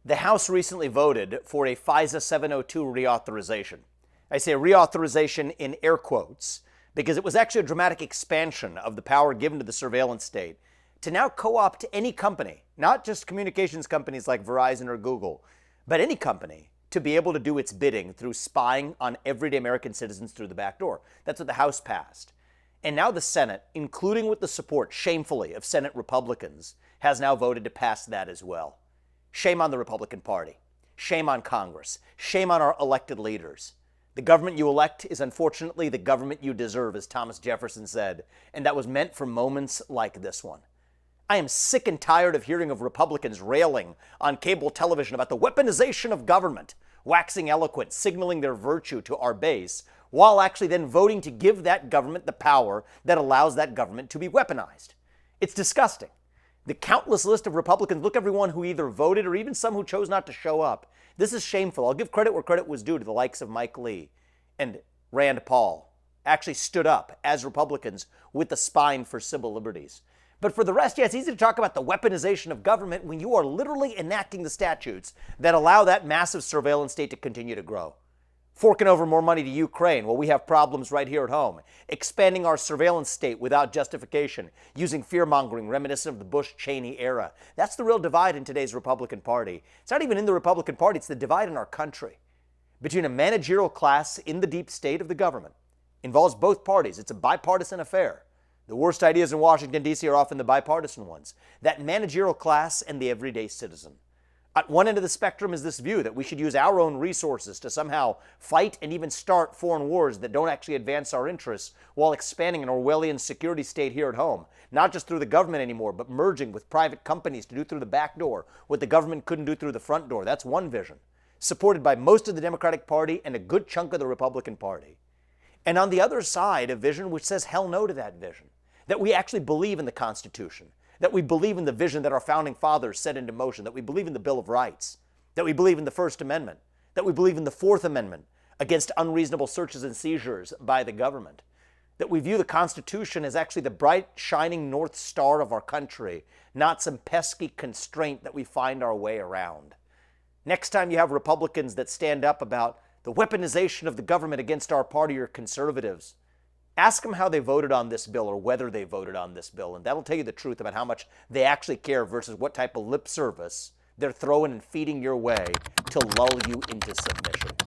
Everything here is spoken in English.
The House recently voted for a FISA 702 reauthorization. I say reauthorization in air quotes because it was actually a dramatic expansion of the power given to the surveillance state to now co-opt any company, not just communications companies like Verizon or Google, but any company to be able to do its bidding through spying on everyday American citizens through the back door. That's what the House passed. And now the Senate, including with the support, shamefully, of Senate Republicans, has now voted to pass that as well. Shame on the Republican Party. Shame on Congress. Shame on our elected leaders. The government you elect is unfortunately the government you deserve, as Thomas Jefferson said, and that was meant for moments like this one. I am sick and tired of hearing of Republicans railing on cable television about the weaponization of government, waxing eloquent, signaling their virtue to our base, while actually then voting to give that government the power that allows that government to be weaponized. It's disgusting. The countless list of Republicans, look everyone who either voted or even some who chose not to show up. This is shameful. I'll give credit where credit was due to the likes of Mike Lee and Rand Paul actually stood up as Republicans with the spine for civil liberties. But for the rest, yeah, it's easy to talk about the weaponization of government when you are literally enacting the statutes that allow that massive surveillance state to continue to grow. Forking over more money to Ukraine, well, we have problems right here at home. Expanding our surveillance state without justification, using fear-mongering reminiscent of the Bush-Cheney era. That's the real divide in today's Republican Party. It's not even in the Republican Party, it's the divide in our country. Between a managerial class in the deep state of the government. Involves both parties. It's a bipartisan affair. The worst ideas in Washington, D.C. are often the bipartisan ones. That managerial class and the everyday citizen. At one end of the spectrum is this view that we should use our own resources to somehow fight and even start foreign wars that don't actually advance our interests while expanding an Orwellian security state here at home, not just through the government anymore, but merging with private companies to do through the back door what the government couldn't do through the front door. That's one vision, supported by most of the Democratic Party and a good chunk of the Republican Party. And on the other side, a vision which says hell no to that vision, that we actually believe in the Constitution, that we believe in the vision that our founding fathers set into motion, that we believe in the Bill of Rights, that we believe in the First Amendment, that we believe in the Fourth Amendment against unreasonable searches and seizures by the government, that we view the Constitution as actually the bright, shining North Star of our country, not some pesky constraint that we find our way around. Next time you have Republicans that stand up about the weaponization of the government against our party or conservatives, ask them how they voted on this bill or whether they voted on this bill, and that'll tell you the truth about how much they actually care versus what type of lip service they're throwing and feeding your way to lull you into submission.